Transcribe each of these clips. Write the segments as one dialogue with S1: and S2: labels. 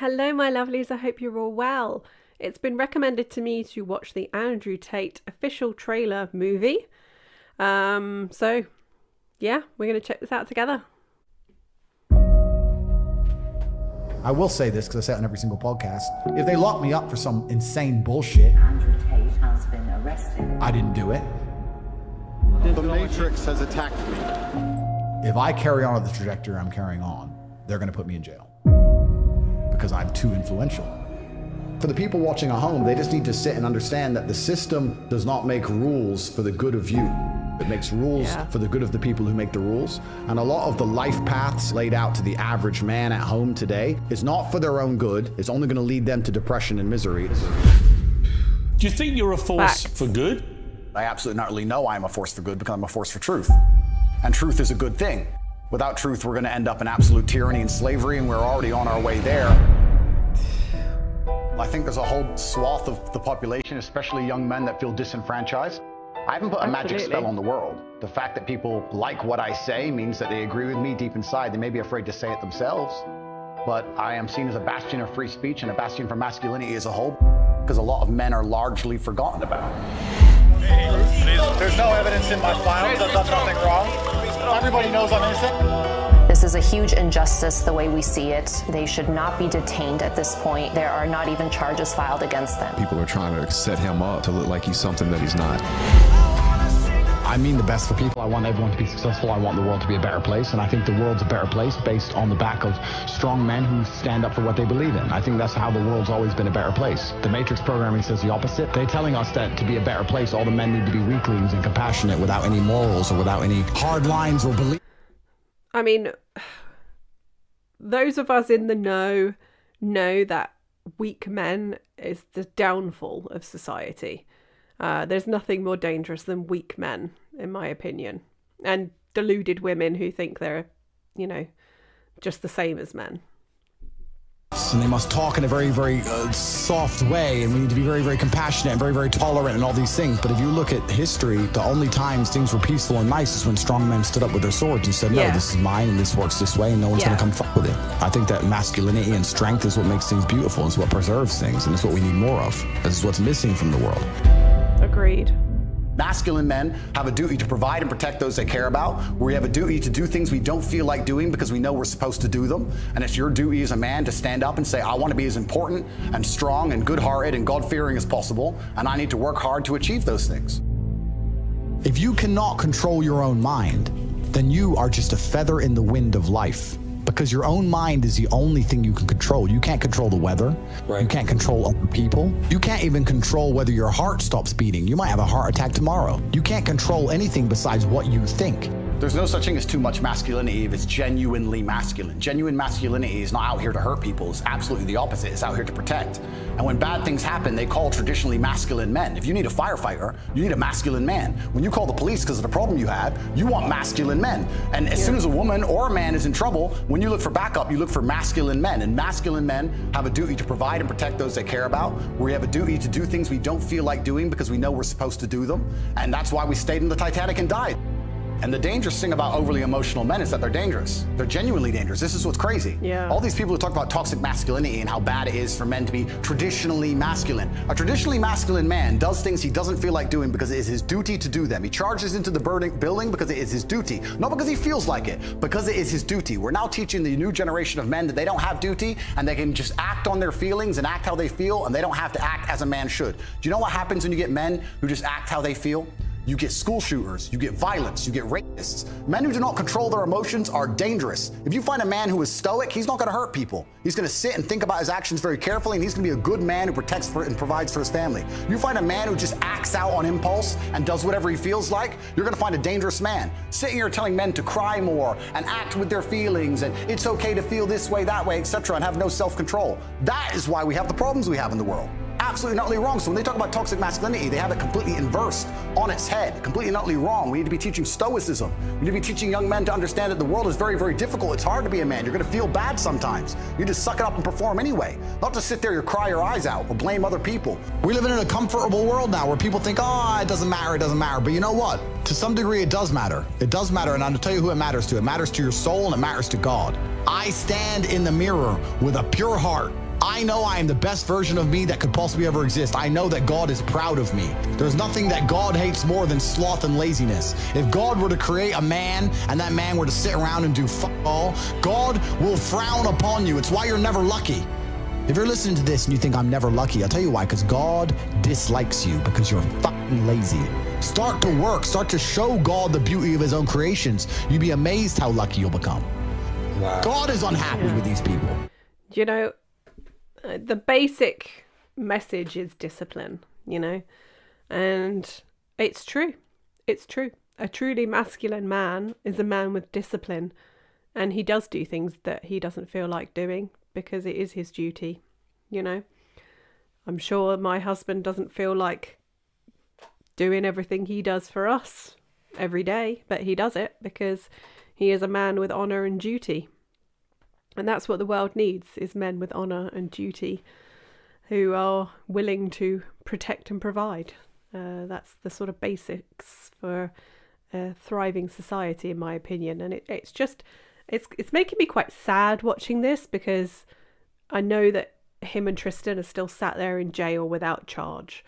S1: Hello, my lovelies. I hope you're all well. It's been recommended to me to watch the Andrew Tate official trailer movie. So, yeah, we're going to check this out together.
S2: I will say this because I say it on every single podcast. If they lock me up for some insane bullshit,
S3: Andrew Tate has been arrested.
S2: I didn't do it.
S4: The Matrix has attacked me.
S2: If I carry on at the trajectory I'm carrying on, they're going to put me in jail because I'm too influential. For the people watching at home, they just need to sit and understand that the system does not make rules for the good of you. It makes rules for the good of the people who make the rules. And a lot of the life paths laid out to the average man at home today is not for their own good. It's only going to lead them to depression and misery.
S5: Do you think you're a force for good?
S2: I absolutely not really know I'm a force for good because I'm a force for truth. And truth is a good thing. Without truth, we're going to end up in absolute tyranny and slavery, and we're already on our way there. I think there's a whole swath of the population, especially young men, that feel disenfranchised. I haven't put a magic spell on the world. The fact that people like what I say means that they agree with me deep inside. They may be afraid to say it themselves, but I am seen as a bastion of free speech and a bastion for masculinity as a whole, because a lot of men are largely forgotten about.
S4: There's no evidence in my files. I've done nothing wrong. Everybody knows I'm innocent.
S6: This is a huge injustice the way we see it. They should not be detained at this point. There are not even charges filed against them.
S7: People are trying to set him up to look like he's something that he's not.
S2: I mean the best for people. I want everyone to be successful. I want the world to be a better place. And I think the world's a better place based on the back of strong men who stand up for what they believe in. I think that's how the world's always been a better place. The Matrix programming says the opposite. They're telling us that to be a better place, all the men need to be weaklings and compassionate without any morals or without any hard lines or beliefs.
S1: I mean, those of us in the know that weak men is the downfall of society. There's nothing more dangerous than weak men, in my opinion, and deluded women who think they're, just the same as men.
S2: And they must talk in a very, very soft way, and we need to be very, very compassionate and very, very tolerant and all these things. But if you look at history, the only times things were peaceful and nice is when strong men stood up with their swords and said, no, this is mine and this works this way and no one's going to come fuck with it. I think that masculinity and strength is what makes things beautiful. It's what preserves things, and it's what we need more of. This is what's missing from the world.
S1: Agreed.
S2: Masculine men have a duty to provide and protect those they care about. We have a duty to do things we don't feel like doing because we know we're supposed to do them. And it's your duty as a man to stand up and say, I want to be as important and strong and good-hearted and God-fearing as possible, and I need to work hard to achieve those things. If you cannot control your own mind, then you are just a feather in the wind of life. Because your own mind is the only thing you can control. You can't control the weather. Right. You can't control other people. You can't even control whether your heart stops beating. You might have a heart attack tomorrow. You can't control anything besides what you think. There's no such thing as too much masculinity if it's genuinely masculine. Genuine masculinity is not out here to hurt people. It's absolutely the opposite. It's out here to protect. And when bad things happen, they call traditionally masculine men. If you need a firefighter, you need a masculine man. When you call the police because of the problem you have, you want masculine men. And as soon as a woman or a man is in trouble, when you look for backup, you look for masculine men. And masculine men have a duty to provide and protect those they care about. We have a duty to do things we don't feel like doing because we know we're supposed to do them. And that's why we stayed in the Titanic and died. And the dangerous thing about overly emotional men is that they're dangerous. They're genuinely dangerous. This is what's crazy. All these people who talk about toxic masculinity and how bad it is for men to be traditionally masculine. A traditionally masculine man does things he doesn't feel like doing because it is his duty to do them. He charges into the building because it is his duty. Not because he feels like it, because it is his duty. We're now teaching the new generation of men that they don't have duty and they can just act on their feelings and act how they feel, and they don't have to act as a man should. Do you know what happens when you get men who just act how they feel? You get school shooters, you get violence, you get rapists. Men who do not control their emotions are dangerous. If you find a man who is stoic, he's not gonna hurt people. He's gonna sit and think about his actions very carefully, and he's gonna be a good man who protects and provides for his family. You find a man who just acts out on impulse and does whatever he feels like, you're gonna find a dangerous man. Sitting here telling men to cry more and act with their feelings and it's okay to feel this way, that way, etc., and have no self-control. That is why we have the problems we have in the world. Absolutely and utterly wrong. So when they talk about toxic masculinity, they have it completely inversed on its head, completely and utterly wrong. We need to be teaching stoicism. We need to be teaching young men to understand that the world is very, very difficult. It's hard to be a man. You're going to feel bad sometimes. You just suck it up and perform anyway. Not to sit there and cry your eyes out or blame other people. We live in a comfortable world now where people think, oh, it doesn't matter, it doesn't matter. But you know what? To some degree, it does matter. It does matter, and I'll tell you who it matters to. It matters to your soul, and it matters to God. I stand in the mirror with a pure heart. I know I am the best version of me that could possibly ever exist. I know that God is proud of me. There's nothing that God hates more than sloth and laziness. If God were to create a man and that man were to sit around and do fuck all, God will frown upon you. It's why you're never lucky. If you're listening to this and you think I'm never lucky, I'll tell you why, because God dislikes you because you're fucking lazy. Start to work, start to show God the beauty of his own creations. You'd be amazed how lucky you'll become. Wow. God is unhappy with these people.
S1: You know, the basic message is discipline, you know, and it's true. It's true. A truly masculine man is a man with discipline, and he does do things that he doesn't feel like doing because it is his duty, you know. I'm sure my husband doesn't feel like doing everything he does for us every day, but he does it because he is a man with honour and duty. And that's what the world needs, is men with honour and duty who are willing to protect and provide. That's the sort of basics for a thriving society, in my opinion. And it's making me quite sad watching this, because I know that him and Tristan are still sat there in jail without charge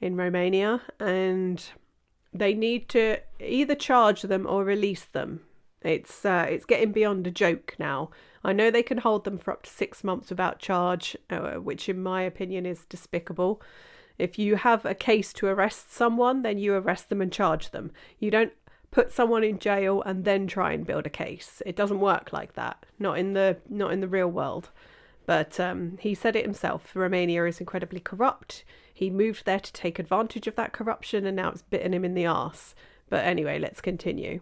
S1: in Romania, and they need to either charge them or release them. It's getting beyond a joke now. I know they can hold them for up to 6 months without charge, which in my opinion is despicable. If you have a case to arrest someone, then you arrest them and charge them. You don't put someone in jail and then try and build a case. It doesn't work like that. Not in the real world. But he said it himself. Romania is incredibly corrupt. He moved there to take advantage of that corruption, and now it's bitten him in the arse. But anyway, let's continue.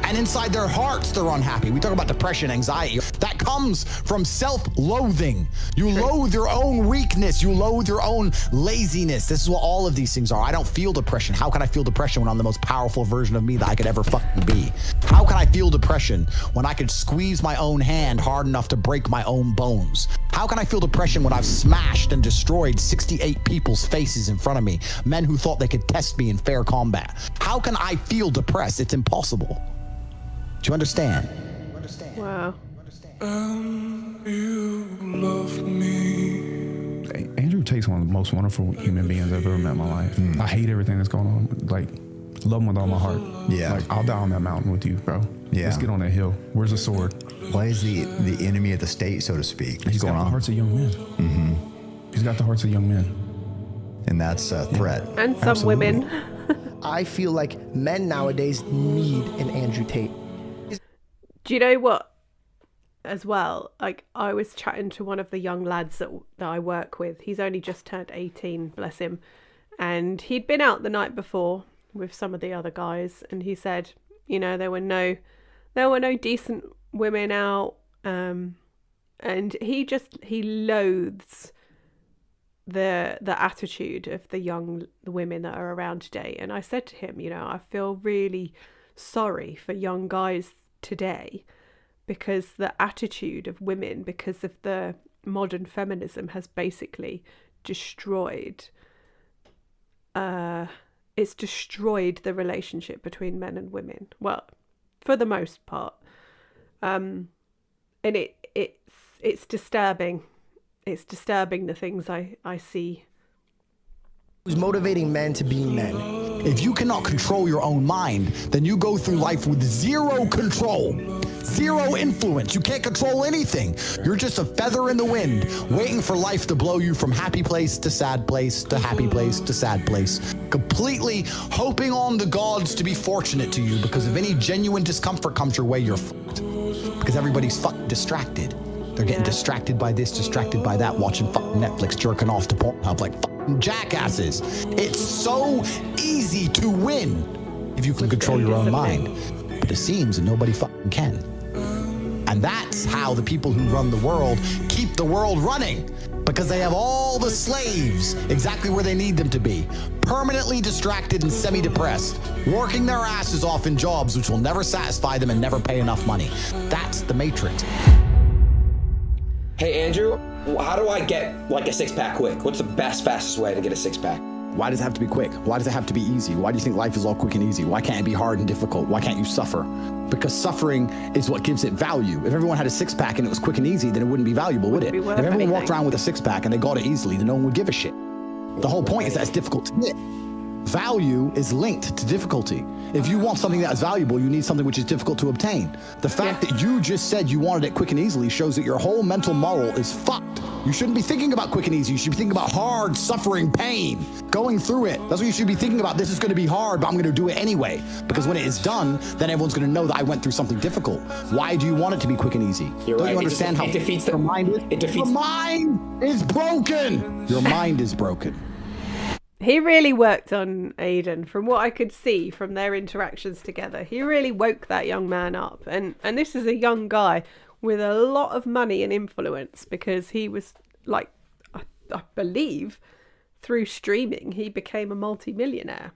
S2: And inside their hearts, they're unhappy. We talk about depression, anxiety. That comes from self-loathing. You loathe your own weakness. You loathe your own laziness. This is what all of these things are. I don't feel depression. How can I feel depression when I'm the most powerful version of me that I could ever fucking be? How can I feel depression when I could squeeze my own hand hard enough to break my own bones? How can I feel depression when I've smashed and destroyed 68 people's faces in front of me, men who thought they could test me in fair combat? How can I feel depressed? It's impossible. Do you understand?
S1: Wow.
S8: You love me.
S7: Andrew Tate's one of the most wonderful human beings I've ever met in my life. I hate everything that's going on. Like, love him with all my heart.
S9: Yeah.
S7: Like, I'll die on that mountain with you, bro.
S9: Yeah.
S7: Let's get on that hill. Where's the sword?
S9: Why is the enemy of the state, so to speak?
S7: He's got the hearts of young men. Mm-hmm. He's got the hearts of young men.
S9: And that's a threat.
S1: And some women.
S10: I feel like men nowadays need an Andrew Tate.
S1: Do you know what, as well, like, I was chatting to one of the young lads that I work with. He's only just turned 18, bless him. And he'd been out the night before with some of the other guys. And he said, you know, there were no decent women out. And he loathes the attitude of the women that are around today. And I said to him, you know, I feel really sorry for young guys today, because the attitude of women, because of the modern feminism, has basically destroyed the relationship between men and women, well, for the most part. And it's disturbing. It's disturbing, the things I see.
S10: Who's motivating men to be men?
S2: If you cannot control your own mind, then you go through life with zero control, zero influence. You can't control anything. You're just a feather in the wind, waiting for life to blow you from happy place to sad place to happy place to sad place, completely hoping on the gods to be fortunate to you, because if any genuine discomfort comes your way, you're fucked. Because everybody's fucking distracted. They're getting distracted by this, distracted by that, watching fucking Netflix, jerking off to Pornhub like fucking jackasses. It's so easy to win if you can control your own mind. But it seems that nobody fucking can. And that's how the people who run the world keep the world running, because they have all the slaves exactly where they need them to be, permanently distracted and semi-depressed, working their asses off in jobs which will never satisfy them and never pay enough money. That's the Matrix.
S11: Hey, Andrew, how do I get like a six-pack quick? What's the fastest way to get a six-pack?
S2: Why does it have to be quick? Why does it have to be easy? Why do you think life is all quick and easy? Why can't it be hard and difficult? Why can't you suffer? Because suffering is what gives it value. If everyone had a six-pack and it was quick and easy, then it wouldn't be valuable, would it? If everyone walked around with a six-pack and they got it easily, then no one would give a shit. The whole point is that it's difficult to get. Value is linked to difficulty. If you want something that is valuable, you need something which is difficult to obtain. The fact that you just said you wanted it quick and easily shows that your whole mental model is fucked. You shouldn't be thinking about quick and easy. You should be thinking about hard, suffering, pain, going through it. That's what you should be thinking about. This is going to be hard, but I'm going to do it anyway. Because when it is done, then everyone's going to know that I went through something difficult. Why do you want it to be quick and easy?
S11: You're
S2: Don't
S11: right.
S2: you understand how your mind is? Your mind is broken. Your mind is broken.
S1: He really worked on Aiden, from what I could see from their interactions together. He really woke that young man up. And this is a young guy with a lot of money and influence, because he was, like, I believe, through streaming, he became a multi-millionaire.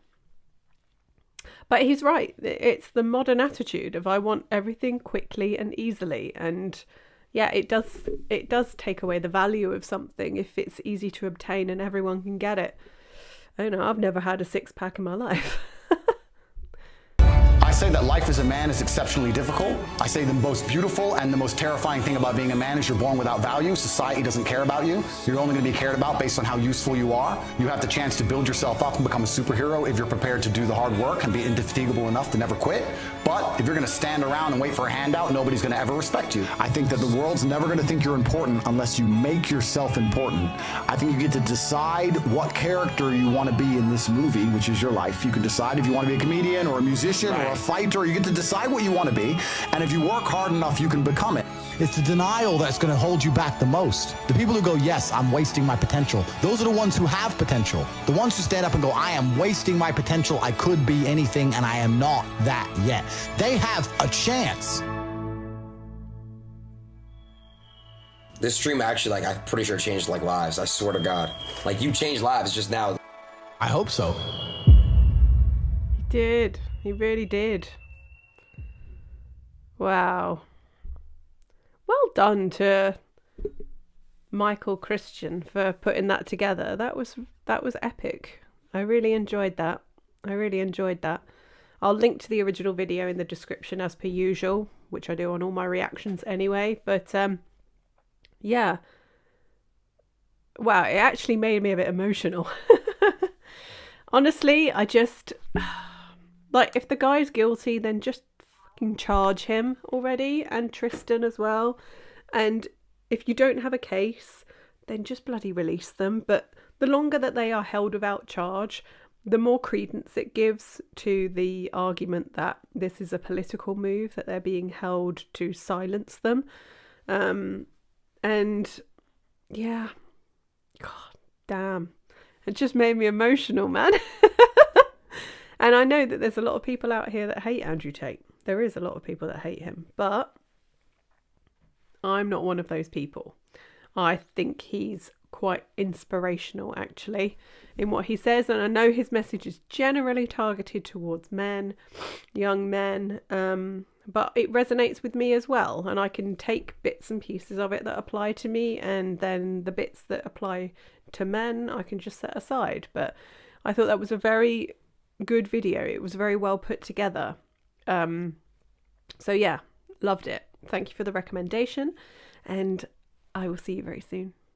S1: But he's right. It's the modern attitude of I want everything quickly and easily. And yeah, it does take away the value of something if it's easy to obtain and everyone can get it. I don't know, I've never had a six-pack in my life.
S2: I say that life as a man is exceptionally difficult. I say the most beautiful and the most terrifying thing about being a man is you're born without value. Society doesn't care about you. You're only going to be cared about based on how useful you are. You have the chance to build yourself up and become a superhero if you're prepared to do the hard work and be indefatigable enough to never quit. But if you're going to stand around and wait for a handout, nobody's going to ever respect you. I think that the world's never going to think you're important unless you make yourself important. I think you get to decide what character you want to be in this movie, which is your life. You can decide if you want to be a comedian or a musician or a fighter. You get to decide what you want to be, and if you work hard enough, you can become it. It's the denial that's going to hold you back the most. The people who go, yes, I'm wasting my potential, those are the ones who have potential. The ones who stand up and go, I am wasting my potential, I could be anything, and I am not that yet. They have a chance.
S11: This stream actually, like, I'm pretty sure changed, like, lives. I swear to God. Like, you changed lives just now.
S2: I hope so.
S1: He did. He really did. Wow. Well done to Michael Christian for putting that together. That was epic. I really enjoyed that. I'll link to the original video in the description as per usual, which I do on all my reactions anyway. But yeah. Wow, it actually made me a bit emotional. Honestly, I just... Like, if the guy's guilty, then just fucking charge him already, and Tristan as well. And if you don't have a case, then just bloody release them. But the longer that they are held without charge, the more credence it gives to the argument that this is a political move, that they're being held to silence them. And yeah, God damn, it just made me emotional, man. And I know that there's a lot of people out here that hate Andrew Tate. There is a lot of people that hate him, but I'm not one of those people. I think he's quite inspirational, actually, in what he says. And I know his message is generally targeted towards men, young men, but it resonates with me as well. And I can take bits and pieces of it that apply to me, and then the bits that apply to men, I can just set aside. But I thought that was a very good video. It was very well put together. So yeah, loved it. Thank you for the recommendation, and I will see you very soon.